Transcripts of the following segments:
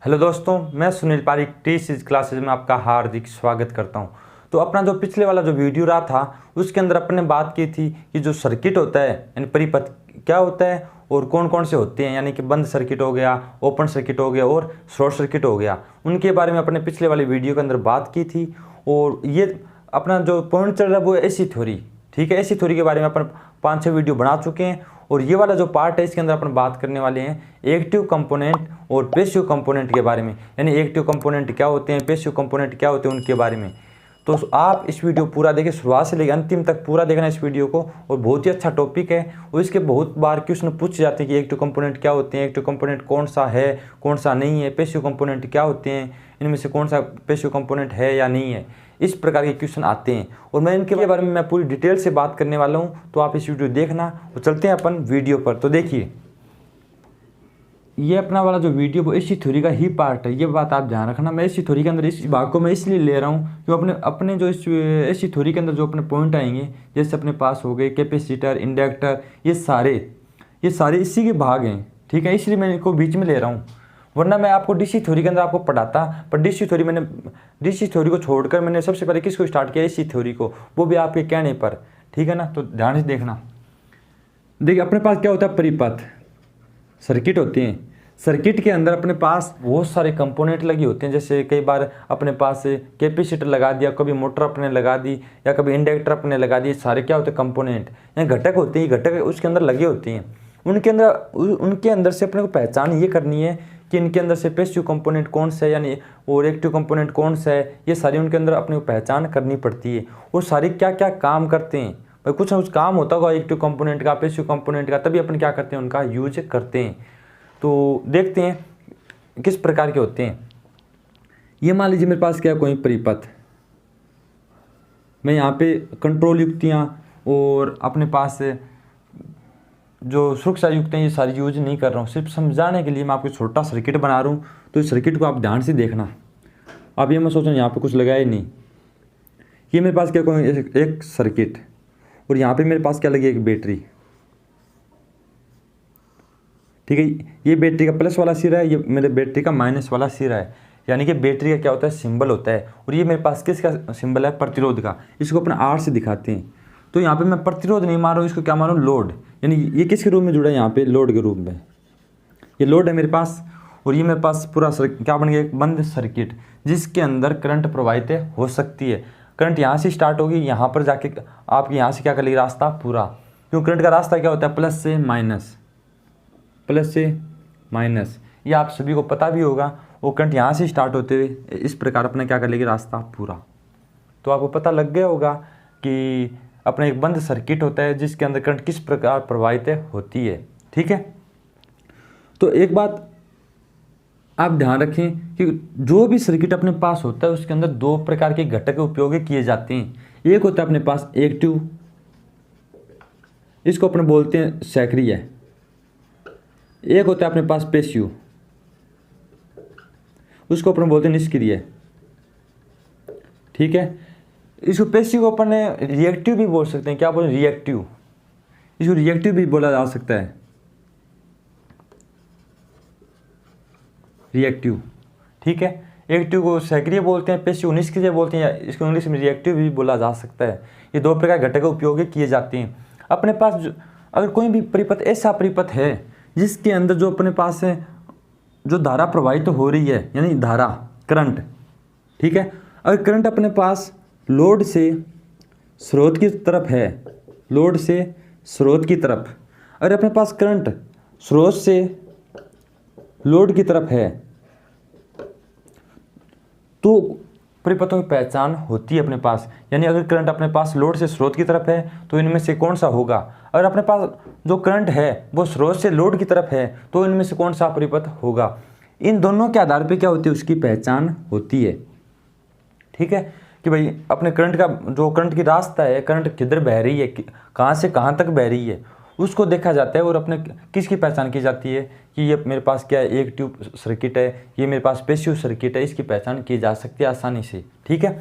Hello दोस्तों, मैं Sunil Pareek T classes में आपका हार्दिक स्वागत करता हूं। तो अपना जो पिछले वाला जो वीडियो रहा था उसके अंदर अपने बात की थी कि जो सर्किट होता है यानी परिपथ क्या होता है और कौन कौन से होते हैं, यानी कि बंद सर्किट हो गया, ओपन सर्किट हो गया और शॉर्ट सर्किट हो गया। उनके बारे में अपने पिछले वाले वीडियो के अंदर बात की थी। और ये अपना जो पॉइंट चल रहा है वो है एसी थ्योरी। ठीक है, एसी थ्योरी के बारे में अपन 5-6 वीडियो बना चुके हैं। और ये वाला जो पार्ट है इसके अंदर अपन बात करने वाले हैं एक्टिव कंपोनेंट और पैसिव कंपोनेंट के बारे में, यानी एक्टिव कंपोनेंट क्या होते हैं, पैसिव कंपोनेंट क्या होते हैं, उनके बारे में। तो आप इस वीडियो पूरा देखें, शुरुआत से लेकर अंतिम तक पूरा देखना इस वीडियो को। और बहुत ही अच्छा टॉपिक है और इसके बहुत बार क्वेश्चन पूछे जाते हैं कि एक्टिव कंपोनेंट क्या होते हैं, एक्टिव कंपोनेंट कौन सा है कौन सा नहीं है, पैसिव कंपोनेंट क्या होते हैं, इनमें से कौन सा पैसिव कंपोनेंट है या नहीं है। इस प्रकार के क्वेश्चन आते हैं और मैं इनके बारे में पूरी डिटेल से बात करने वाला हूं। तो आप इस वीडियो देखना और चलते हैं अपन वीडियो पर। तो देखिए, ये अपना वाला जो वीडियो वो एसी थ्योरी का ही पार्ट है, ये बात आप ध्यान रखना। मैं एसी थ्योरी के अंदर इस भाग को मैं इसलिए ले रहा हूँ कि अपने अपने जो इस एसी थ्योरी के अंदर जो अपने पॉइंट आएंगे, जैसे अपने पास हो गए कैपेसिटर, इंडक्टर, ये सारे इसी के भाग हैं। ठीक है, इसलिए मैं इनको बीच में ले रहा हूँ, वरना मैं आपको डीसी थ्योरी के अंदर आपको पढ़ाता। पर डीसी थ्योरी को छोड़कर मैंने सबसे पहले किसको स्टार्ट किया, एसी थ्योरी को, वो भी आपके कहने पर। ठीक है ना, तो ध्यान से देखना। देखिए, अपने पास क्या होता है, परिपथ सर्किट होते हैं। सर्किट के अंदर अपने पास बहुत सारे कंपोनेंट लगे होते हैं। जैसे कई बार अपने पास कैपेसिटर लगा दिया, कभी मोटर अपने लगा दी या कभी इंडक्टर अपने लगा दिए। सारे क्या होते हैं, कंपोनेंट या घटक होते हैं। घटक उसके अंदर लगे होते हैं। उनके अंदर से अपने को पहचान ये करनी है कि इनके अंदर से पैसिव कंपोनेंट कौन सा है यानी और एक्टिव कंपोनेंट कौन सा है। ये सारी उनके अंदर अपने को पहचान करनी पड़ती है। और सारे क्या क्या काम करते हैं, भाई कुछ ना कुछ काम होता होगा एक्टिव कंपोनेंट का, पैसिव कंपोनेंट का, तभी अपन क्या करते हैं, उनका यूज करते हैं। तो देखते हैं किस प्रकार के होते हैं। ये मान लीजिए मेरे पास क्या है, कोई परिपथ। मैं यहाँ पे कंट्रोल युक्तियाँ और अपने पास जो सुरक्षा युक्त हैं ये सारी यूज नहीं कर रहा हूँ। सिर्फ समझाने के लिए मैं आपको छोटा सर्किट बना रहा हूँ। तो इस सर्किट को आप ध्यान से देखना। अब ये मैं सोच रहा हूँ यहाँ पे कुछ लगाया ही नहीं। ये मेरे पास क्या कोई एक सर्किट और यहाँ पे मेरे पास क्या लगी, एक बैटरी। ठीक है, ये बैटरी का प्लस वाला सिरा है, ये मेरे बैटरी का माइनस वाला सिरा है। यानी कि बैटरी का क्या होता है, सिंबल होता है। और ये मेरे पास किसका सिंबल है, प्रतिरोध का। इसको अपना आर से दिखाते हैं। तो यहाँ पे मैं प्रतिरोध नहीं मार रहा हूँ, इसको क्या मार रहा हूँ, लोड। यानी ये किसके रूप में जुड़ा है, यहाँ पे लोड के रूप में। ये लोड है मेरे पास। और ये मेरे पास पूरा क्या बन गया, एक बंद सर्किट जिसके अंदर करंट प्रवाहित हो सकती है। करंट यहाँ से स्टार्ट होगी, यहाँ पर जाके आप यहाँ से क्या कर लेगी, रास्ता पूरा। क्यों, करंट का रास्ता क्या होता है, प्लस से माइनस, प्लस से माइनस। ये आप सभी को पता भी होगा। वो करंट यहाँ से स्टार्ट होते हुए इस प्रकार अपना क्या कर लेगी, रास्ता पूरा। तो आपको पता लग गया होगा कि अपना एक बंद सर्किट होता है जिसके अंदर करंट किस प्रकार प्रवाहित होती है। ठीक है, तो एक बात आप ध्यान रखें कि जो भी सर्किट अपने पास होता है उसके अंदर दो प्रकार के घटक उपयोग किए जाते हैं। एक होता है अपने पास एक्टिव, इसको अपने बोलते हैं सक्रिय। एक होता है अपने पास पैसिव, उसको अपन बोलते हैं निष्क्रिय। ठीक है, इसको पैसिव को अपन रिएक्टिव भी बोल सकते हैं। क्या बोले, रिएक्टिव। इसको रिएक्टिव भी बोला जा सकता है, रिएक्टिव। ठीक है, एक्टिव को सक्रिय बोलते हैं, पैसिव निष्क्रिय बोलते हैं, या इसको इंग्लिश में रिएक्टिव भी बोला जा सकता है। ये दो प्रकार घटक उपयोग किए जाते हैं अपने पास। अगर कोई भी परिपथ ऐसा परिपथ है जिसके अंदर जो अपने पास है जो धारा प्रवाहित हो रही है, यानी धारा, करंट। ठीक है, अगर करंट अपने पास लोड से स्रोत की तरफ है, लोड से स्रोत की तरफ, अगर अपने पास करंट स्रोत से लोड की तरफ है तो परिपथों की पहचान होती है अपने पास। यानी अगर करंट अपने पास लोड से स्रोत की तरफ है तो इनमें से कौन सा होगा। अगर अपने पास जो करंट है वो स्रोत से लोड की तरफ है तो इनमें से कौन सा परिपथ होगा। इन दोनों के आधार पे क्या होती है, उसकी पहचान होती है। ठीक है, कि भाई अपने करंट का जो करंट की रास्ता है, करंट किधर बह रही है, कहाँ से कहाँ तक बह रही है, उसको देखा जाता है। और अपने किसकी पहचान की जाती है कि ये मेरे पास क्या है, एक्टिव सर्किट है, ये मेरे पास पैसिव सर्किट है। इसकी पहचान की जा सकती है आसानी से। ठीक है,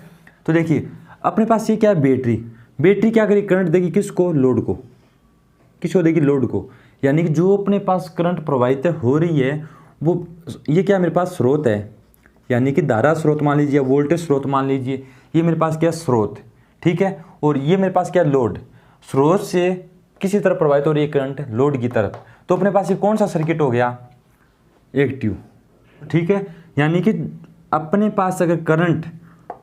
तो देखिए अपने पास ये क्या है, बैटरी। बैटरी क्या करेगी, करंट देगी किसको, लोड को। किसको देगी, लोड को। यानी कि जो अपने पास करंट प्रवाहित हो रही है वो ये क्या मेरे पास स्रोत है, यानी कि धारा स्रोत मान लीजिए, वोल्टेज स्रोत मान लीजिए, ये मेरे पास क्या स्रोत, ठीक है। और ये मेरे पास क्या लोड, स्रोत से किसी तरफ प्रवाहित हो रही है करंट लोड की तरफ। तो अपने पास ये कौन सा सर्किट हो गया, एक्टिव, ठीक है। यानी कि अपने पास अगर करंट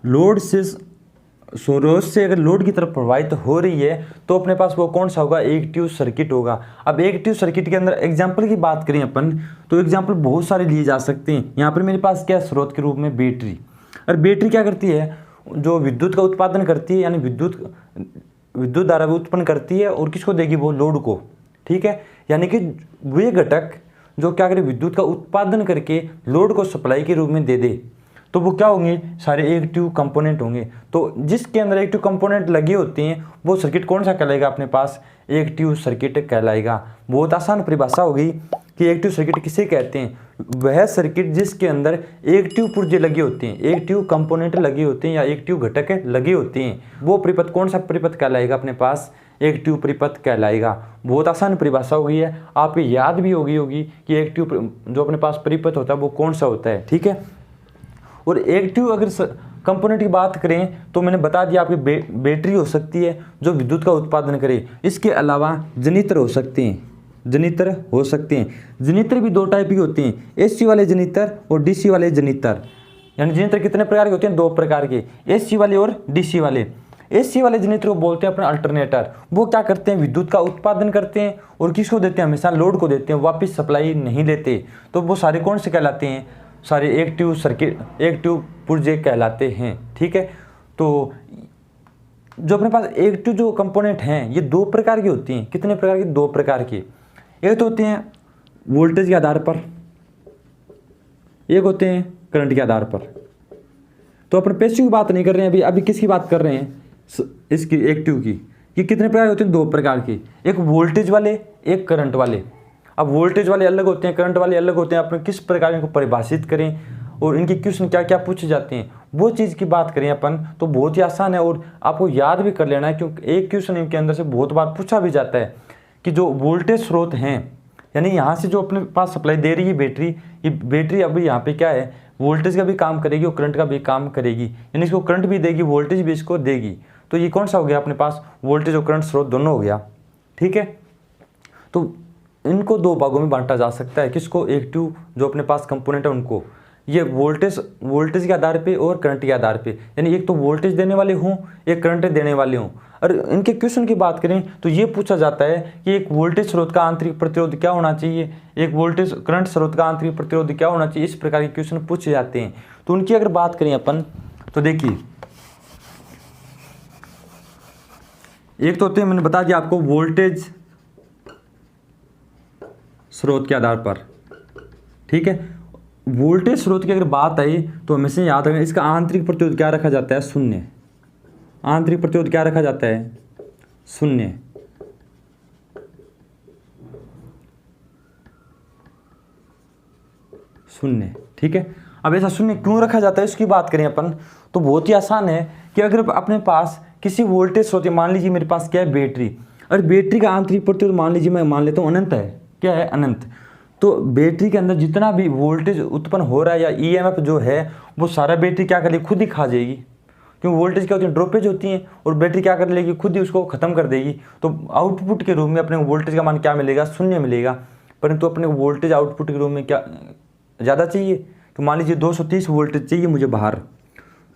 लोड से स्रोत से अगर लोड की तरफ प्रवाहित हो रही है तो अपने पास वो कौन सा होगा, एक्टिव सर्किट होगा। अब एक्टिव सर्किट के अंदर एग्जांपल की बात करें अपन तो एग्जांपल बहुत सारे लिए जा सकते हैं। यहाँ पर मेरे पास क्या स्रोत के रूप में बैटरी, और बैटरी क्या करती है, जो विद्युत का उत्पादन करती है, यानी विद्युत धारा उत्पन्न करती है और किसको देगी, वो लोड को, ठीक है। यानी कि वे घटक जो क्या करे, विद्युत का उत्पादन करके लोड को सप्लाई के रूप में दे दे, तो वो क्या होंगे, सारे एक्टिव कंपोनेंट होंगे। तो जिसके अंदर एक्टिव कंपोनेंट लगे होते हैं वो सर्किट कौन सा कहलाएगा, अपने पास एक्टिव सर्किट कहलाएगा। बहुत आसान परिभाषा होगी कि एक्टिव सर्किट किसे कहते हैं, वह सर्किट जिसके अंदर एक्टिव पुर्जे लगे होते हैं, एक्टिव कंपोनेंट लगे होते हैं या एक्टिव घटक लगे होते हैं, वो परिपथ कौन सा परिपथ कहलाएगा, अपने पास एक्टिव परिपथ कहलाएगा। बहुत आसान परिभाषा हो गई है, आप याद भी होगी कि एक्टिव जो अपने पास परिपथ होता है वो कौन सा होता है, ठीक है। और एक्टिव अगर कंपोनेंट की बात करें तो मैंने बता दिया आपकी बैटरी हो सकती है जो विद्युत का उत्पादन करे। इसके अलावा जनित्र हो सकते हैं, जनित्र हो सकते हैं। जनित्र भी दो टाइप के होते हैं, एसी वाले जनित्र और डीसी वाले जनित्र। यानी जनित्र कितने प्रकार के होते हैं, दो प्रकार के, एसी वाले और डीसी वाले। एसी वाले जनित्र को बोलते हैं अपना अल्टरनेटर। वो क्या करते हैं, विद्युत का उत्पादन करते हैं और किसको देते हैं, हमेशा लोड को देते हैं, वापस सप्लाई नहीं लेते। तो वो सारे कौन से कहलाते हैं, सारे एक्टिव सर्किट, एक्टिव पुर्जे कहलाते हैं, ठीक है। तो जो अपने पास एक्टिव जो कंपोनेंट हैं ये दो प्रकार की होती हैं। कितने प्रकार की, दो प्रकार की। एक तो होते हैं वोल्टेज के आधार पर, एक होते हैं करंट के आधार पर। तो अपन पैसिव की बात नहीं कर रहे हैं अभी किसकी बात कर रहे हैं, इसकी एक्टिव की। ये कितने प्रकार होते हैं, दो प्रकार की, एक वोल्टेज वाले, एक करंट वाले। अब वोल्टेज वाले अलग होते हैं, करंट वाले अलग होते हैं। अपन किस प्रकार इनको परिभाषित करें और इनके क्वेश्चन क्या क्या पूछे जाते हैं, वो चीज़ की बात करें अपन तो बहुत ही आसान है और आपको याद भी कर लेना है, क्योंकि एक क्वेश्चन इनके अंदर से बहुत बार पूछा भी जाता है कि जो वोल्टेज स्रोत हैं, यानी यहाँ से जो अपने पास सप्लाई दे रही है बैटरी, ये बैटरी अभी यहाँ पे क्या है, वोल्टेज का भी काम करेगी और करंट का भी काम करेगी, यानी इसको करंट भी देगी, वोल्टेज भी इसको देगी। तो ये कौन सा हो गया, अपने पास वोल्टेज और करंट स्रोत दोनों हो गया, ठीक है। तो इनको दो भागों में बांटा जा सकता है, किसको, एक्टिव जो अपने पास कंपोनेंट है उनको, ये वोल्टेज के आधार पे और करंट के आधार पे, यानी एक तो वोल्टेज देने वाले हों, एक करंट देने वाले हों। और इनके क्वेश्चन की बात करें तो ये पूछा जाता है कि एक वोल्टेज स्रोत का आंतरिक प्रतिरोध क्या होना चाहिए, एक वोल्टेज करंट स्रोत का आंतरिक प्रतिरोध क्या होना चाहिए, इस प्रकार के क्वेश्चन पूछे जाते हैं। तो उनकी अगर बात करें अपन तो देखिए, एक तो होते हैं, मैंने बता दिया आपको, वोल्टेज स्रोत के आधार पर, ठीक है। वोल्टेज स्रोत की अगर बात आई तो हमेशा याद रखना, इसका आंतरिक प्रतिरोध क्या रखा जाता है, शून्य। आंतरिक प्रतिरोध क्या रखा जाता है, शून्य। शून्य, ठीक है। अब ऐसा शून्य क्यों रखा जाता है इसकी बात करें अपन तो बहुत ही आसान है कि अगर अपने पास किसी वोल्टेज स्रोत, मान लीजिए मेरे पास क्या है, बैटरी, और बैटरी का आंतरिक प्रतिरोध मान लीजिए मैं मान लेता हूँ अनंत है, क्या है, अनंत। तो बैटरी के अंदर जितना भी वोल्टेज उत्पन्न हो रहा है या ईएमएफ जो है वो सारा बैटरी क्या कर लेगी, खुद ही खा जाएगी, क्योंकि वोल्टेज क्या होती है, ड्रॉपेज होती है, और बैटरी क्या कर लेगी, खुद ही उसको खत्म कर देगी। तो आउटपुट के रूप में अपने वोल्टेज का मान क्या मिलेगा, शून्य मिलेगा। परंतु अपने वोल्टेज आउटपुट के रूप में क्या ज़्यादा चाहिए, तो मान लीजिए 230 वोल्टेज चाहिए मुझे बाहर,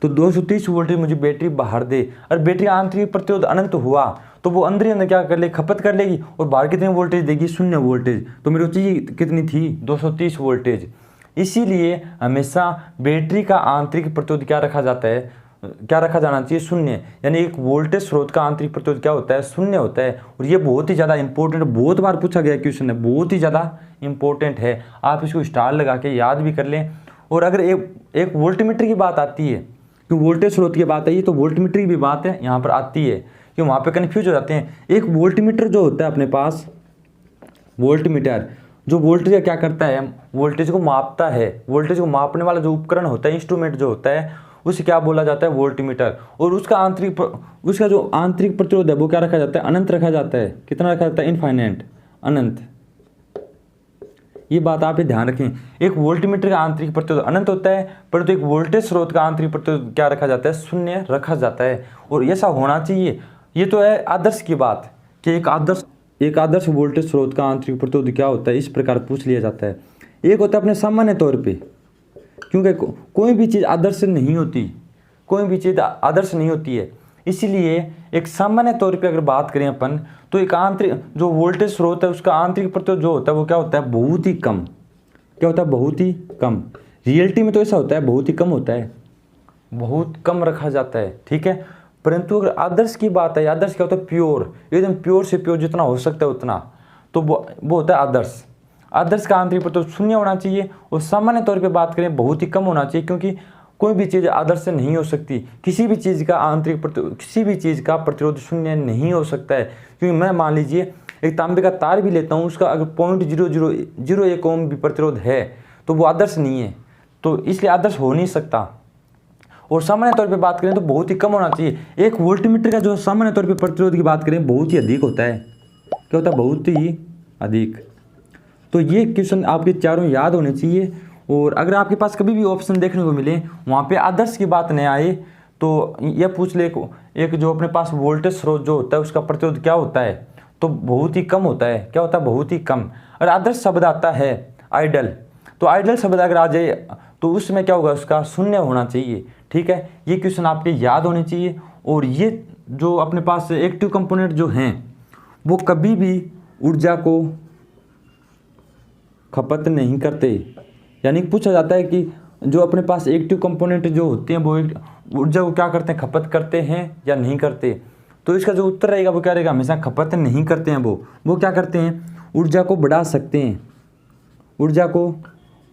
तो 230 वोल्टेज मुझे बैटरी बाहर दे, और बैटरी आंतरिक प्रतिरोध अनंत हुआ तो वो अंदर ही अंदर क्या कर लेगी, खपत कर लेगी, और बाहर कितनी वोल्टेज देगी, शून्य वोल्टेज। तो मेरे को चाहिए कितनी थी, 230 वोल्टेज। इसीलिए हमेशा बैटरी का आंतरिक प्रतिरोध क्या रखा जाता है, क्या रखा जाना चाहिए, शून्य। यानी एक वोल्टेज स्रोत का आंतरिक प्रतिरोध क्या होता है, शून्य होता है। और ये बहुत ही ज़्यादा इंपॉर्टेंट, बहुत बार पूछा गया क्वेश्चन है, बहुत ही ज़्यादा इंपॉर्टेंट है। आप इसको स्टार लगा के याद भी कर लें। और अगर एक वोल्टमीटर की बात आती है, क्योंकि वोल्टेज स्रोत की बात आई तो वोल्टमीटर की भी बात है यहाँ पर आती है, कि वहाँ पे कन्फ्यूज हो जाते हैं। एक वोल्टमीटर जो होता है अपने पास, वोल्टमीटर जो वोल्टेज का क्या करता है, वोल्टेज को मापता है। वोल्टेज को मापने वाला जो उपकरण होता है, इंस्ट्रूमेंट जो होता है, उसे क्या बोला जाता है, वोल्टमीटर। और उसका जो आंतरिक प्रतिरोध है वो क्या रखा जाता है, अनंत रखा जाता है। कितना रखा जाता है, इनफाइनाइट, अनंत। ये बात आप ध्यान रखें। एक वोल्टमीटर का आंतरिक प्रतिरोध अनंत होता है, परंतु एक वोल्टेज स्रोत का आंतरिक प्रतिरोध क्या रखा जाता है, शून्य रखा जाता है। और ऐसा होना चाहिए। ये तो है आदर्श की बात कि एक आदर्श वोल्टेज स्रोत का आंतरिक प्रतिरोध क्या होता है, इस प्रकार पूछ लिया जाता है। एक होता है अपने सामान्य तौर पे, क्योंकि कोई भी चीज़ आदर्श नहीं होती, कोई भी चीज़ आदर्श नहीं होती है। इसीलिए एक सामान्य तौर पे अगर बात करें अपन, तो एक आंतरिक जो वोल्टेज स्रोत है उसका आंतरिक प्रतिरोध जो होता है वो क्या होता है, बहुत ही कम। क्या होता है, बहुत ही कम। रियलिटी में तो ऐसा होता है बहुत ही कम होता है, बहुत कम रखा जाता है, ठीक है। परंतु अगर आदर्श की बात है, आदर्श क्या होता है, प्योर, एकदम प्योर से प्योर जितना हो सकता है उतना, तो वो होता है आदर्श। आदर्श का आंतरिक प्रतिरोध शून्य होना चाहिए, और सामान्य तौर पे बात करें बहुत ही कम होना चाहिए, क्योंकि कोई भी चीज़ आदर्श से नहीं हो सकती। किसी भी चीज़ का आंतरिक प्रतिरोध, किसी भी चीज़ का प्रतिरोध शून्य नहीं हो सकता है। क्योंकि मैं मान लीजिए एक तांबे का तार भी लेता हूँ, उसका अगर 0.0001 ओम भी प्रतिरोध है तो वो आदर्श नहीं है, तो इसलिए आदर्श हो नहीं सकता। और सामान्य तौर पे बात करें तो बहुत ही कम होना चाहिए। एक वोल्टमीटर का जो सामान्य तौर पे प्रतिरोध की बात करें बहुत ही अधिक होता है। क्या होता है, बहुत ही अधिक। तो ये क्वेश्चन आपके चारों याद होने चाहिए। और अगर आपके पास कभी भी ऑप्शन देखने को मिले वहाँ पे आदर्श की बात नहीं आए, तो यह पूछ ले एक जो अपने पास वोल्टेज स्रोत जो होता है उसका प्रतिरोध क्या होता है, तो बहुत ही कम होता है। क्या होता है, बहुत ही कम। और आदर्श शब्द आता है आइडल, तो आइडल शब्द अगर आ जाए तो उसमें क्या होगा, उसका शून्य होना चाहिए, ठीक है। ये क्वेश्चन आपके याद होने चाहिए। और ये जो अपने पास एक्टिव कंपोनेंट जो हैं वो कभी भी ऊर्जा को खपत नहीं करते। यानी पूछा जाता है कि जो अपने पास एक्टिव कंपोनेंट जो होते हैं वो ऊर्जा को क्या करते हैं, खपत करते हैं या नहीं करते। तो इसका जो उत्तर रहेगा वो क्या रहेगा, हमेशा खपत नहीं करते हैं। वो क्या करते हैं, ऊर्जा को बढ़ा सकते हैं, ऊर्जा को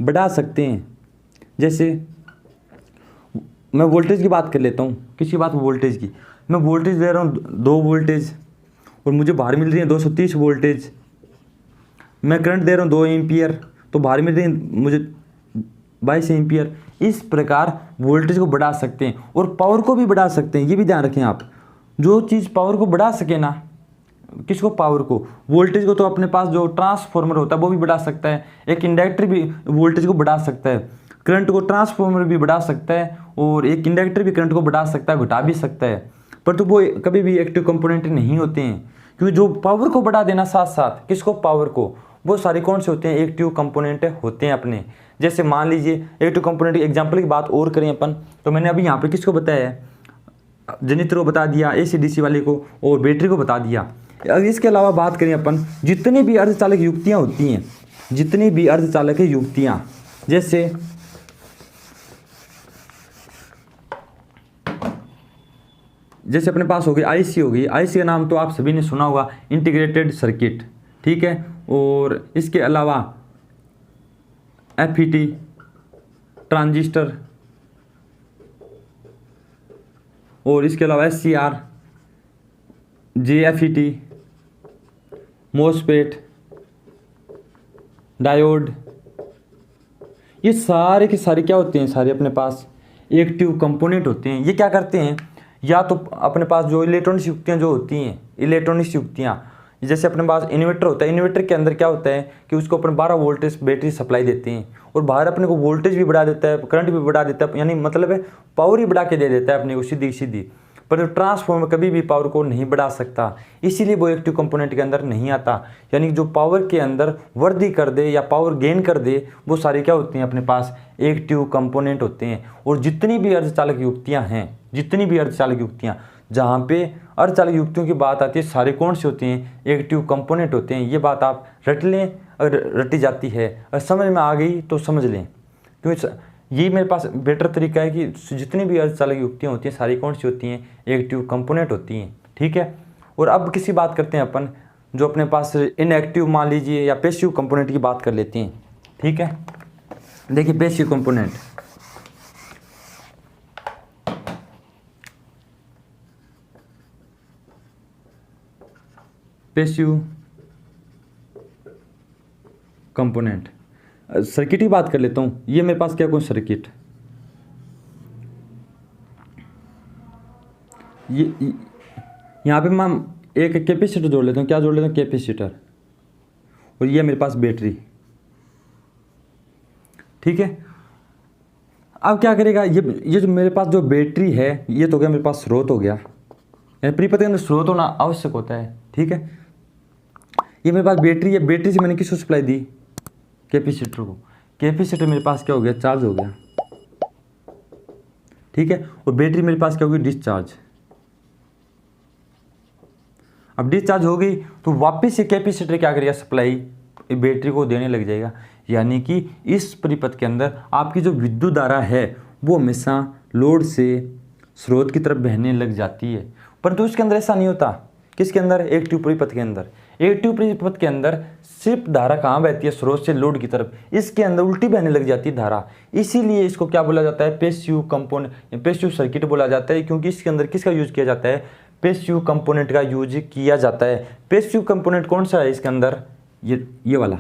बढ़ा सकते हैं। जैसे मैं वोल्टेज की बात कर लेता हूँ, किसी बात वोल्टेज की, मैं वोल्टेज दे रहा हूँ 2 वोल्टेज और मुझे बाहर मिल रही है 230 वोल्टेज। मैं करंट दे रहा हूँ 2 एम्पियर, तो बाहर मिल रही है मुझे 22 एम्पियर। इस प्रकार वोल्टेज को बढ़ा सकते हैं और पावर को भी बढ़ा सकते हैं। ये भी ध्यान रखें आप, जो चीज़ पावर को बढ़ा सके ना, किसको, पावर को, वोल्टेज को, तो अपने पास जो ट्रांसफार्मर होता है वो भी बढ़ा सकता है। एक इंडक्टर भी वोल्टेज को बढ़ा सकता है, करंट को ट्रांसफार्मर भी बढ़ा सकता है, और एक इंडक्टर भी करंट को बढ़ा सकता है, घटा भी सकता है। पर तो वो कभी भी एक्टिव कंपोनेंट नहीं होते हैं, क्योंकि जो पावर को बढ़ा देना साथ साथ, किसको, पावर को, वो सारे कौन से होते हैं, एक्टिव कंपोनेंट होते हैं अपने। जैसे मान लीजिए एक्टिव कंपोनेंट एग्जाम्पल की बात और करें अपन, तो मैंने अभी यहाँ पे किसको बताया है, जनरेटर को बता दिया, AC/DC वाले को, और बैटरी को बता दिया। अगर इसके अलावा बात करें अपन, जितनी भी अर्धचालक युक्तियाँ होती हैं, जितनी भी अर्धचालक युक्तियाँ, जैसे अपने पास हो गई IC, हो गई IC का नाम तो आप सभी ने सुना होगा, इंटीग्रेटेड सर्किट, ठीक है। और इसके अलावा FET, ट्रांजिस्टर, और इसके अलावा SCR, JFET, MOSFET, डायोड, ये सारे के सारे क्या होते हैं, सारे अपने पास एक्टिव कंपोनेंट होते हैं। ये क्या करते हैं, या तो अपने पास जो इलेक्ट्रॉनिक्स युक्तियाँ जो होती हैं, इलेक्ट्रॉनिक्स युक्तियाँ, जैसे अपने पास इन्वर्टर होता है, इन्वर्टर के अंदर क्या होता है कि उसको अपन 12 वोल्टेज बैटरी सप्लाई देते हैं, और बाहर अपने को वोल्टेज भी बढ़ा देता है, करंट भी बढ़ा देता है, यानी मतलब है पावर ही बढ़ा के दे देता है अपने को सीधी सीधी। पर जो ट्रांसफार्मर कभी भी पावर को नहीं बढ़ा सकता, इसीलिए वो एक्टिव कंपोनेंट के अंदर नहीं आता। यानी जो पावर के अंदर वृद्धि कर दे या पावर गेन कर दे, वो सारे क्या होते हैं, अपने पास एक्टिव कंपोनेंट होते हैं। और जितनी भी अर्धचालक युक्तियाँ हैं, जितनी भी अर्धचालक युक्तियाँ, जहाँ पे अर्धचालक युक्तियों की बात आती है, सारे कौन से होते हैं, एक्टिव कंपोनेंट होते हैं। ये बात आप रट लें, अगर रटी जाती है, अगर समझ में आ गई तो समझ लें, क्योंकि ये मेरे पास बेटर तरीका है कि जितनी भी अर्धचालक युक्तियाँ होती हैं सारी कौन सी होती हैं, एक्टिव कंपोनेंट होती हैं, ठीक है। और अब किसी बात करते हैं अपन जो अपने पास इनएक्टिव मान लीजिए या पैसिव कंपोनेंट की बात कर लेते हैं, ठीक है। देखिए passive component, passive component circuit की बात कर लेता हूँ। ये मेरे पास क्या, कौन सर्किट, ये यहाँ पे मैं एक कैपेसिटर जोड़ लेता हूँ। क्या जोड़ लेता हूँ, कैपेसिटर। और ये मेरे पास बैटरी, ठीक है। अब क्या करेगा, ये जो मेरे पास जो बैटरी है, ये तो क्या मेरे पास स्रोत हो गया, यानी परिपथ के अंदर स्रोत होना आवश्यक होता है। ठीक है, ये मेरे पास बैटरी है, बैटरी से मैंने किसको सप्लाई दी, कैपेसिटर को। कैपेसिटर मेरे पास क्या हो गया, चार्ज हो गया। ठीक है, और बैटरी मेरे पास क्या होगी, डिस्चार्ज। अब डिस्चार्ज हो गई तो वापस से कैपेसिटर क्या करेगा, सप्लाई बैटरी को देने लग जाएगा। यानी कि इस परिपथ के अंदर आपकी जो विद्युत धारा है वो हमेशा लोड से स्रोत की तरफ बहने लग जाती है। परंतु उसके अंदर ऐसा नहीं होता। किसके अंदर, एक्टिव परिपथ के अंदर। एक्टिव परिपथ के अंदर सिर्फ धारा कहाँ बहती है, स्रोत से लोड की तरफ। इसके अंदर उल्टी बहने लग जाती है धारा। इसीलिए इसको क्या बोला जाता है, पैसिव कंपोनेंट, पैसिव सर्किट बोला जाता है, क्योंकि इसके अंदर किसका यूज किया जाता है, पैसिव कंपोनेंट का यूज किया जाता है। पैसिव कंपोनेंट कौन सा है इसके अंदर, ये वाला,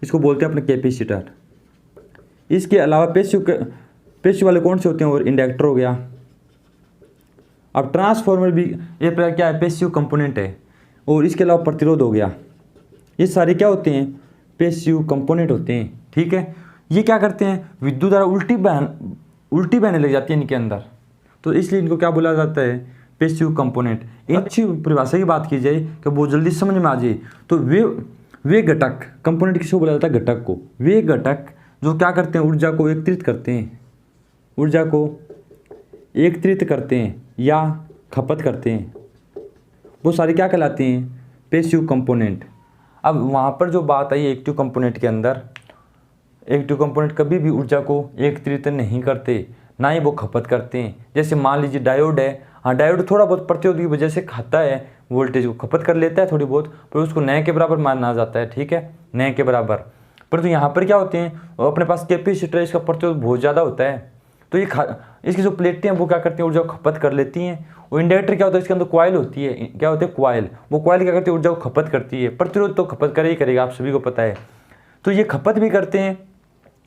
इसको बोलते हैं अपने कैपेसिटर। इसके अलावा पैसिव वाले कौन से होते हैं, और इंडक्टर हो गया। अब ट्रांसफार्मर भी ये क्या है, पैसिव कंपोनेंट है। और इसके अलावा प्रतिरोध हो गया। ये सारे क्या होते हैं, पैसिव कंपोनेंट होते हैं। ठीक है, ये क्या करते हैं, विद्युत धारा उल्टी बहने लग जाती है इनके अंदर, तो इसलिए इनको क्या बोला जाता है, पैसिव कंपोनेंट। अच्छी परिभाषा की बात की जाए कि वो जल्दी समझ में आ जाए, तो वे घटक, कंपोनेंट किसको बोला जाता है, घटक को। वे घटक जो क्या करते हैं, ऊर्जा को एकत्रित करते हैं, ऊर्जा को एकत्रित करते हैं या खपत करते हैं, वो सारे क्या कहलाते हैं, पैसिव कंपोनेंट। अब वहाँ पर जो बात आई एक्टिव कंपोनेंट के अंदर, एक्टिव कंपोनेंट कभी भी ऊर्जा को एकत्रित नहीं करते, ना ही वो खपत करते हैं। जैसे मान लीजिए डायोड है, हाँ डायोड थोड़ा बहुत प्रतिरोध की वजह से खाता है, वोल्टेज को खपत कर लेता है थोड़ी बहुत, पर उसको नए के बराबर माना जाता है। ठीक है, नए के बराबर। परंतु यहाँ पर क्या होते हैं, अपने पास कैपेसिटर, इसका प्रतिरोध बहुत ज़्यादा होता है, तो ये इसकी जो प्लेटें हैं वो क्या करती हैं, ऊर्जा को खपत कर लेती हैं। और इंडक्टर क्या होता है, इसके अंदर कॉइल होती है, क्या होती है, कॉइल। वो कॉइल क्या करती है, ऊर्जा को खपत करती है। प्रतिरोध तो खपत करे ही करेगा, आप सभी को पता है। तो ये खपत भी करते हैं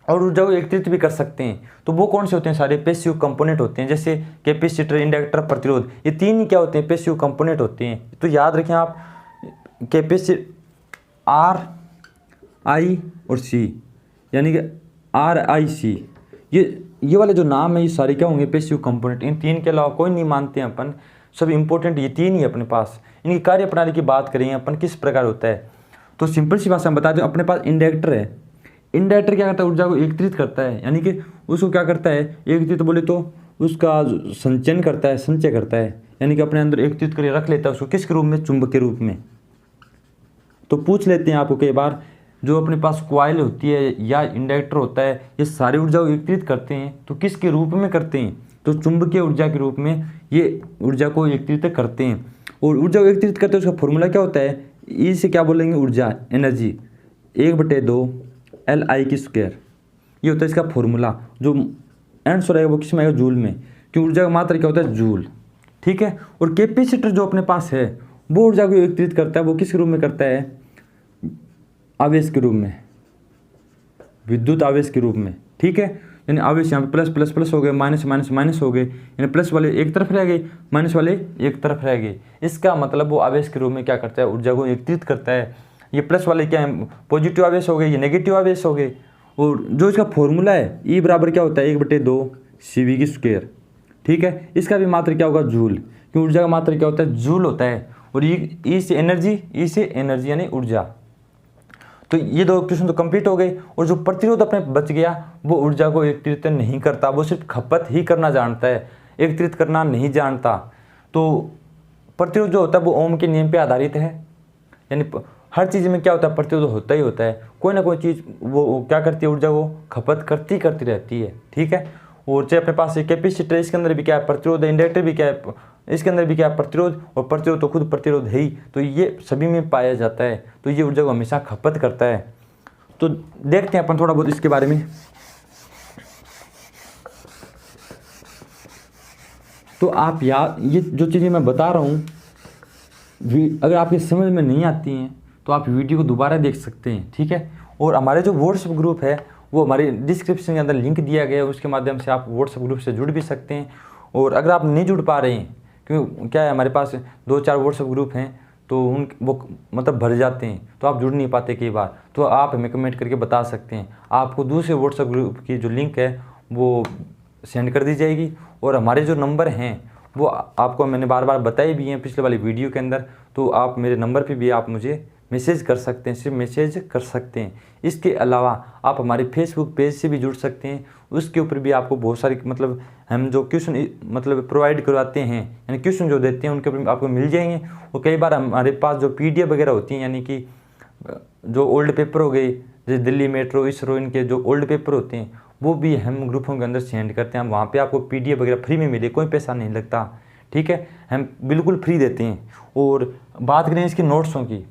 और ऊर्जा को एकत्रित भी कर सकते हैं। तो वो कौन से होते हैं, सारे पैसिव कंपोनेंट होते हैं। जैसे कैपेसिटर, इंडक्टर, प्रतिरोध, ये तीन ही क्या होते हैं, पैसिव कंपोनेंट होते हैं। तो याद रखें आप, कैपेसिटर R, I और C, यानी कि RIC, ये वाले जो नाम है ये सारे क्या होंगे, पैसिव कंपोनेंट। इन तीन के अलावा कोई नहीं मानते हैं अपन, सब इंपॉर्टेंट ये तीन ही अपने पास। इनकी कार्यप्रणाली की बात करें अपन किस प्रकार होता है, तो सिंपल सी भाषा में बता दें, अपने पास इंडक्टर है। इंडक्टर क्या करता है, ऊर्जा को एकत्रित करता है, यानी कि उसको क्या करता है, एकत्रित बोले तो उसका संचयन करता है, संचय करता है, यानी कि अपने अंदर एकत्रित करके रख लेता है उसको, किसके रूप में, चुंबक के रूप में। तो पूछ लेते हैं आपको कई बार, जो अपने पास कॉइल होती है या इंडक्टर होता है, ये सारी ऊर्जा को एकत्रित करते हैं, तो किसके रूप में करते हैं, तो चुंबकीय ऊर्जा के रूप में ये ऊर्जा को एकत्रित करते हैं। और ऊर्जा को एकत्रित करते हैं, उसका फॉर्मूला क्या होता है, इसे क्या बोलेंगे, ऊर्जा, एनर्जी 1/2 LI²। ये होता है इसका फॉर्मूला। जो आंसर है वो किस में आएगा, जूल में, क्योंकि ऊर्जा का मात्रा क्या होता है, जूल। ठीक है, और कैपेसिटर जो अपने पास है वो ऊर्जा को एकत्रित करता है, वो किस रूप में करता है, आवेश के रूप में, विद्युत आवेश के रूप में। ठीक है, यानी आवेश यहाँ पे प्लस प्लस प्लस हो गए, माइनस माइनस माइनस हो गए, यानी प्लस वाले एक तरफ रह गए, माइनस वाले एक तरफ रह गए। इसका मतलब वो आवेश के रूप में क्या करता है, ऊर्जा को एकत्रित करता है। ये प्लस वाले क्या है, पॉजिटिव आवेश हो गए, ये नेगेटिव आवेश हो गए। और जो इसका फॉर्मूला है, E बराबर क्या होता है, 1/2 CV²। ठीक है, इसका भी मात्रा क्या होगा, जूल, क्योंकि ऊर्जा का मात्रा क्या होता है, जूल होता है। और E से एनर्जी यानी ऊर्जा। तो ये दो क्वेश्चन तो कंप्लीट हो गए। और जो प्रतिरोध अपने बच गया, वो ऊर्जा को एकत्रित नहीं करता, वो सिर्फ खपत ही करना जानता है, एकत्रित करना नहीं जानता। तो प्रतिरोध जो होता है वो ओम के नियम पे आधारित है, यानी हर चीज़ में क्या होता है, प्रतिरोध होता ही होता है। कोई ना कोई चीज़ वो क्या करती है, ऊर्जा को खपत करती रहती है। ठीक है, और चाहे अपने पास कैपेसिटर, इसके अंदर भी क्या है, प्रतिरोध है, इंडक्टर भी क्या है, इसके अंदर भी क्या है, प्रतिरोध, और प्रतिरोध तो खुद प्रतिरोध है ही, तो ये सभी में पाया जाता है। तो ये ऊर्जा को हमेशा खपत करता है। तो देखते हैं अपन थोड़ा बहुत इसके बारे में। तो आप ये जो चीज़ें मैं बता रहा हूँ, अगर आपकी समझ में नहीं आती हैं तो आप वीडियो को दोबारा देख सकते हैं। ठीक है, और हमारे जो व्हाट्सएप ग्रुप है वो हमारे डिस्क्रिप्शन के अंदर लिंक दिया गया है, उसके माध्यम से आप व्हाट्सएप ग्रुप से जुड़ भी सकते हैं। और अगर आप नहीं जुड़ पा रहे हैं, क्योंकि क्या है, हमारे पास 2-4 व्हाट्सएप ग्रुप हैं, तो उन वो मतलब भर जाते हैं, तो आप जुड़ नहीं पाते कई बार। तो आप हमें कमेंट करके बता सकते हैं। आपको दूसरे व्हाट्सएप ग्रुप की जो लिंक है वो सेंड कर दी जाएगी, और हमारे जो नंबर हैं वो आपको मैंने बार बार बताए भी हैं पिछले वाली वीडियो के अंदर। तो आप मेरे नंबर पे भी आप मुझे मैसेज कर सकते हैं, सिर्फ मैसेज कर सकते हैं। इसके अलावा आप हमारे फेसबुक पेज से भी जुड़ सकते हैं। उसके ऊपर भी आपको बहुत सारी मतलब हम जो क्वेश्चन मतलब प्रोवाइड करवाते हैं, यानी क्वेश्चन जो देते हैं उनके ऊपर आपको मिल जाएंगे। और कई बार हमारे पास जो PDF वगैरह होती हैं, यानी कि जो ओल्ड पेपर हो गए, जैसे दिल्ली मेट्रो, इसरो, इनके जो ओल्ड पेपर होते हैं वो भी हम ग्रुपों के अंदर सेंड करते हैं। वहाँ पे आपको PDF वगैरह फ्री में मिले, कोई पैसा नहीं लगता, ठीक है, हम बिल्कुल फ्री देते हैं। और बात करें इसके नोट्सों की,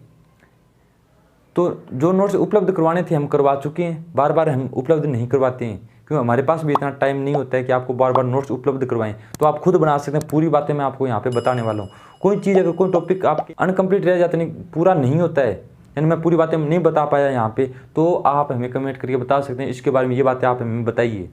तो जो नोट्स उपलब्ध करवाने थे हम करवा चुके हैं, बार बार हम उपलब्ध नहीं करवाते हैं क्योंकि हमारे पास भी इतना टाइम नहीं होता है कि आपको बार बार नोट्स उपलब्ध करवाएं। तो आप खुद बना सकते हैं, पूरी बातें मैं आपको यहाँ पे बताने वाला हूँ। कोई चीज़ अगर कोई टॉपिक आपके अनकम्प्लीट रह जाता, नहीं पूरा नहीं होता है, यानी मैं पूरी बातें नहीं बता पाया यहाँ पे, तो आप हमें कमेंट करके बता सकते हैं इसके बारे में, ये बातें आप हमें बताइए।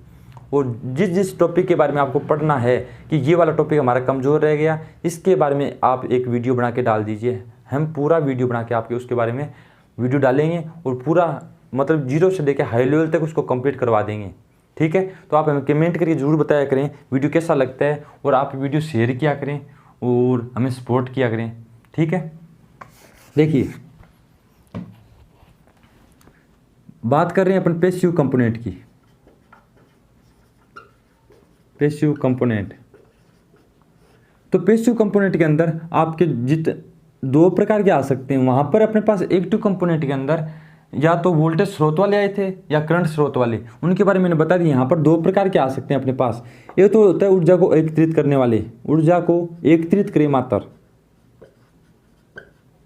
और जिस टॉपिक के बारे में आपको पढ़ना है कि ये वाला टॉपिक हमारा कमज़ोर रह गया, इसके बारे में आप एक वीडियो बना के डाल दीजिए। हम पूरा वीडियो बना के आपके उसके बारे में वीडियो डालेंगे और पूरा मतलब 0 से लेकर हाई लेवल तक उसको कंप्लीट करवा देंगे, ठीक है। तो आप हमें कमेंट करके ज़रूर बताया करें वीडियो कैसा लगता है, और आप वीडियो शेयर किया करें और हमें सपोर्ट किया करें, ठीक है। देखिए, बात कर रहे हैं अपन पैसिव कंपोनेंट की। पैसिव कंपोनेंट, तो पैसिव कंपोनेंट के अंदर आपके दो प्रकार के आ सकते हैं। वहाँ पर अपने पास एक्टिव कंपोनेंट के अंदर या तो वोल्टेज स्रोत वाले आए थे या करंट स्रोत वाले, उनके बारे में मैंने बता दिया। यहाँ पर दो प्रकार के आ सकते हैं अपने पास। एक तो होता है ऊर्जा को एकत्रित करने वाले, ऊर्जा को एकत्रित करे मात्र,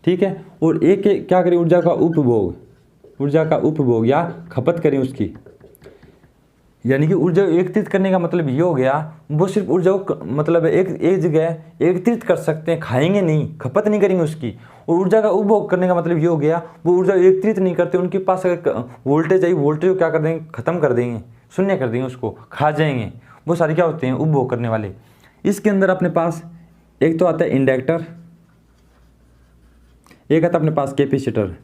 ठीक है। और एक क्या करें, ऊर्जा का उपभोग या खपत करें उसकी, यानी कि ऊर्जा एकत्रित करने का मतलब ये हो गया वो सिर्फ ऊर्जा को मतलब एक जगह एकत्रित कर सकते हैं, खाएंगे नहीं, खपत नहीं करेंगे उसकी। और ऊर्जा का उपभोग करने का मतलब ये हो गया वो ऊर्जा एकत्रित नहीं करते, उनके पास अगर वोल्टेज आई, वोल्टेज को क्या कर देंगे, खत्म कर देंगे, शून्य कर देंगे, उसको खा जाएंगे। वो सारे क्या होते हैं, उपभोग करने वाले। इसके अंदर अपने पास एक तो आता है इंडक्टर, एक आता है अपने पास कैपेसिटर,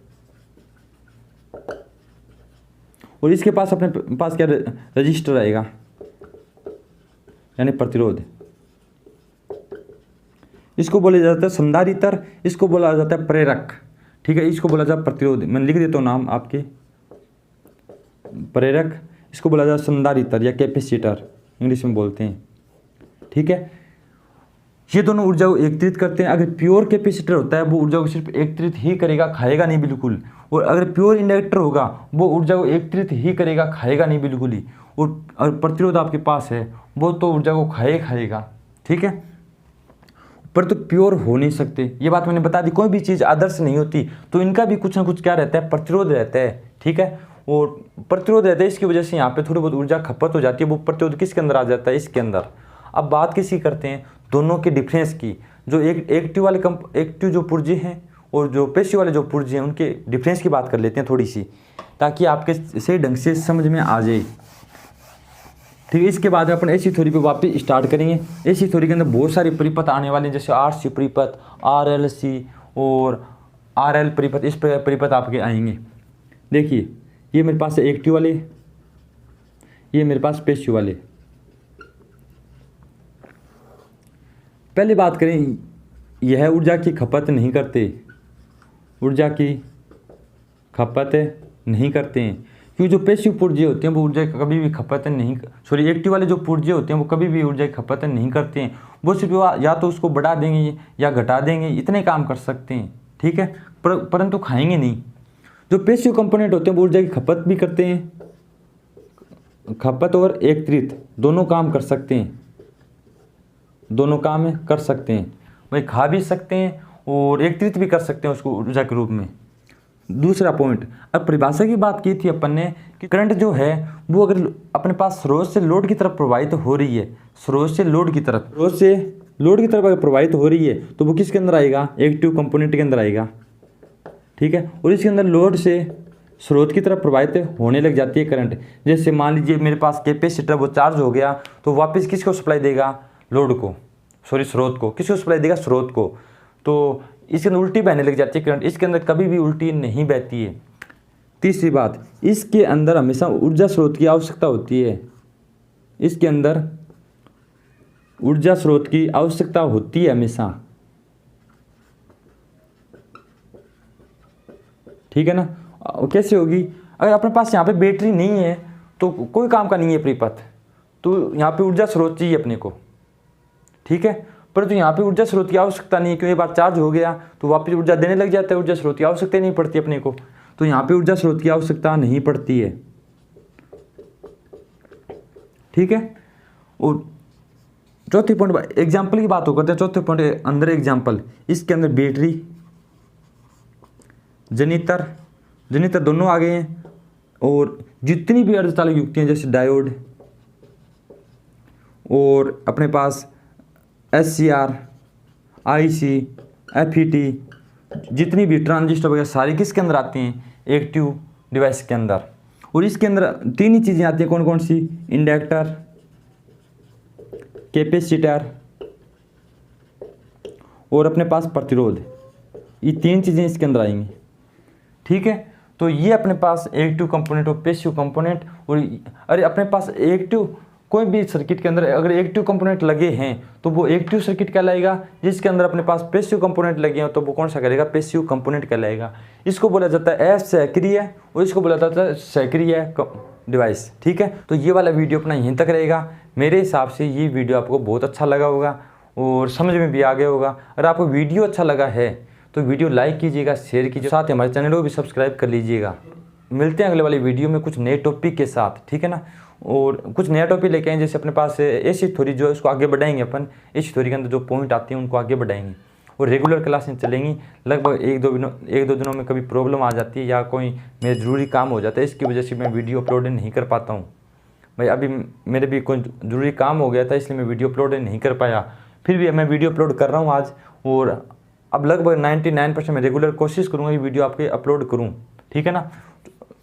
और इसके पास अपने पास क्या रजिस्टर आएगा, यानी प्रतिरोध। इसको बोला जाता है संधारित्र, इसको बोला जाता है प्रेरक, ठीक है। इसको बोला जाता है प्रतिरोध, मैं लिख देता हूँ नाम आपके, प्रेरक, इसको बोला जाता है संधारित्र या कैपेसिटर, इंग्लिश में बोलते हैं, ठीक है। ये दोनों ऊर्जा को एकत्रित करते हैं। अगर प्योर कैपेसिटर होता है वो ऊर्जा को सिर्फ एकत्रित ही करेगा, खाएगा नहीं बिल्कुल। और अगर प्योर इंडक्टर होगा वो ऊर्जा को एकत्रित ही करेगा, खाएगा नहीं बिल्कुल ही। और अगर प्रतिरोध आपके पास है वो तो ऊर्जा को खाएगा, ठीक है। पर तो प्योर हो नहीं सकते, ये बात मैंने बता दी। कोई भी चीज़ आदर्श नहीं होती, तो इनका भी कुछ ना कुछ क्या रहता है, प्रतिरोध रहता है, ठीक है। और प्रतिरोध रहता है, इसकी वजह से यहाँ पे थोड़ी बहुत ऊर्जा खपत हो जाती है। वो प्रतिरोध किसके अंदर आ जाता है, इसके अंदर। अब बात किसी करते हैं दोनों के डिफरेंस की। जो एक्टिव जो पुर्जे हैं और जो पैसिव वाले जो पुर्जे हैं, उनके डिफरेंस की बात कर लेते हैं थोड़ी सी, ताकि आपके सही ढंग से समझ में आ जाए, ठीक है। इसके बाद में अपन एसी थ्योरी पे वापस स्टार्ट करेंगे। एसी थ्योरी के अंदर बहुत सारे परिपथ आने वाले हैं, जैसे RC परिपथ, RLC और RL परिपथ, इस परिपथ आपके आएंगे। देखिए, ये मेरे पास है एक्टिव वाले, ये मेरे पास पैसिव वाले। पहले बात करें, यह ऊर्जा की खपत नहीं करते, ऊर्जा की खपत नहीं करते हैं, क्योंकि जो पैसिव पुर्जे होते हैं वो ऊर्जा की कभी भी खपत नहीं, सॉरी एक्टिव वाले जो पुर्जे होते हैं वो कभी भी ऊर्जा की खपत नहीं करते हैं। वो सिर्फ या तो उसको बढ़ा देंगे या घटा देंगे, इतने काम कर सकते हैं, ठीक है, परंतु खाएंगे नहीं। जो पैसिव कंपोनेंट होते हैं वो ऊर्जा की खपत भी करते हैं, खपत और एकत्रित दोनों काम कर सकते हैं, दोनों काम कर सकते हैं। वही खा भी सकते हैं और एकत्रित भी कर सकते हैं उसको ऊर्जा के रूप में। दूसरा पॉइंट, अब परिभाषा की बात की थी अपन ने कि करंट जो है वो अगर अपने पास स्रोत से लोड की तरफ प्रवाहित हो रही है, स्रोत से लोड की तरफ अगर प्रवाहित हो रही है तो वो किसके अंदर आएगा, एक्टिव कंपोनेंट के अंदर आएगा, ठीक है। और इसके अंदर लोड से स्रोत की तरफ प्रवाहित होने लग जाती है करंट। जैसे मान लीजिए मेरे पास कैपेसिटर वो चार्ज हो गया तो वापस किसको सप्लाई देगा, लोड को, सॉरी स्रोत को। किसको सप्लाई देगा, स्रोत को। तो इसके अंदर उल्टी बहने लग जाती है करंट, इसके अंदर कभी भी उल्टी नहीं बहती है। तीसरी बात, इसके अंदर हमेशा ऊर्जा स्रोत की आवश्यकता होती है, इसके अंदर ऊर्जा स्रोत की आवश्यकता होती है हमेशा, ठीक है ना। कैसे होगी, अगर अपने पास यहाँ पे बैटरी नहीं है तो कोई काम का नहीं है परिपथ, तो यहाँ पे ऊर्जा स्रोत चाहिए अपने को, ठीक है। परंतु यहाँ पे ऊर्जा स्रोत की आवश्यकता नहीं है, क्योंकि एक बार चार्ज हो गया तो वापस ऊर्जा देने लग जाता है, ऊर्जा स्रोत की आवश्यकता नहीं पड़ती अपने को, तो यहाँ पे ऊर्जा स्रोत की आवश्यकता नहीं पड़ती है, ठीक है। और चौथी पॉइंट एग्जाम्पल की बात हो करते हैं, चौथे पॉइंट अंदर एग्जाम्पल, इसके अंदर बैटरी जनितर दोनों आ गए हैं, और जितनी भी अर्धचालक युक्तियाँ जैसे डायोड और अपने पास SCR, IC, FET, जितनी भी ट्रांजिस्टर वगैरह सारी किसके अंदर आती हैं, एक्टिव डिवाइस के अंदर। और इसके अंदर तीन ही चीज़ें आती हैं, कौन कौन सी, इंडक्टर, कैपेसिटर और अपने पास प्रतिरोध, ये तीन चीज़ें इसके अंदर आएंगी, ठीक है। तो ये अपने पास एक्टिव कंपोनेंट और पैसिव कंपोनेंट। और अरे अपने पास एक्टिव कोई भी सर्किट के अंदर अगर एक्टिव कंपोनेंट लगे हैं तो वो एक्टिव सर्किट कहलाएगा, जिसके अंदर अपने पास पैसिव कंपोनेंट लगे हैं तो वो कौन सा करेगा, पैसिव कंपोनेंट कहलाएगा। इसको बोला जाता है असक्रिय और इसको बोला जाता है सक्रिय डिवाइस, ठीक है। तो ये वाला वीडियो अपना यहीं तक रहेगा। मेरे हिसाब से ये वीडियो आपको बहुत अच्छा लगा होगा और समझ में भी आ गया होगा। अगर आपको वीडियो अच्छा लगा है तो वीडियो लाइक कीजिएगा, शेयर कीजिए, साथ ही हमारे चैनल को भी सब्सक्राइब कर लीजिएगा। मिलते हैं अगले वाली वीडियो में कुछ नए टॉपिक के साथ, ठीक है ना। और कुछ नया टॉपिक लेके आए, जैसे अपने पास ऐसी थ्योरी जो है उसको आगे बढ़ाएंगे अपन, इस थ्योरी के अंदर जो पॉइंट आते हैं उनको आगे बढ़ाएंगे और रेगुलर क्लासें चलेंगी। लगभग एक दो दिनों में कभी प्रॉब्लम आ जाती है या कोई मेरे ज़रूरी काम हो जाता है, इसकी वजह से मैं वीडियो अपलोड नहीं कर पाता हूँ भाई। अभी मेरे भी कोई ज़रूरी काम हो गया था इसलिए मैं वीडियो अपलोड नहीं कर पाया, फिर भी मैं वीडियो अपलोड कर रहा हूँ आज। और अब लगभग 99% मैं रेगुलर कोशिश करूँगा कि वीडियो आपके अपलोड करूँ, ठीक है ना।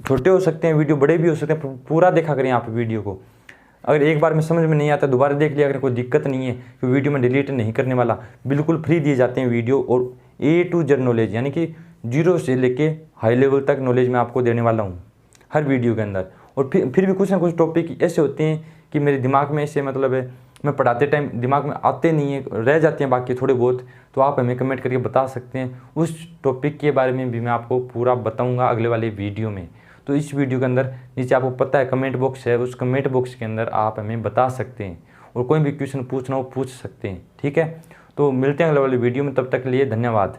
छोटे हो सकते हैं वीडियो, बड़े भी हो सकते हैं, पूरा देखा करें आप वीडियो को। अगर एक बार में समझ में नहीं आता दोबारा देख लिया करें, कोई दिक्कत नहीं है, कि वीडियो में डिलीट नहीं करने वाला, बिल्कुल फ्री दिए जाते हैं वीडियो। और A to Z नॉलेज, यानी कि 0 से लेके हाई लेवल तक नॉलेज मैं आपको देने वाला हूँ हर वीडियो के अंदर। और फिर भी कुछ ना कुछ टॉपिक ऐसे होते हैं कि मेरे दिमाग में ऐसे मतलब है, मैं पढ़ाते टाइम दिमाग में आते नहीं है, रह जाते हैं बाकी थोड़े बहुत, तो आप हमें कमेंट करके बता सकते हैं। उस टॉपिक के बारे में भी मैं आपको पूरा बताऊंगा अगले वाले वीडियो में। तो इस वीडियो के अंदर नीचे आपको पता है कमेंट बॉक्स है, उस कमेंट बॉक्स के अंदर आप हमें बता सकते हैं और कोई भी क्वेश्चन पूछना हो पूछ सकते हैं, ठीक है। तो मिलते हैं अगले वाले वीडियो में, तब तक के लिए धन्यवाद।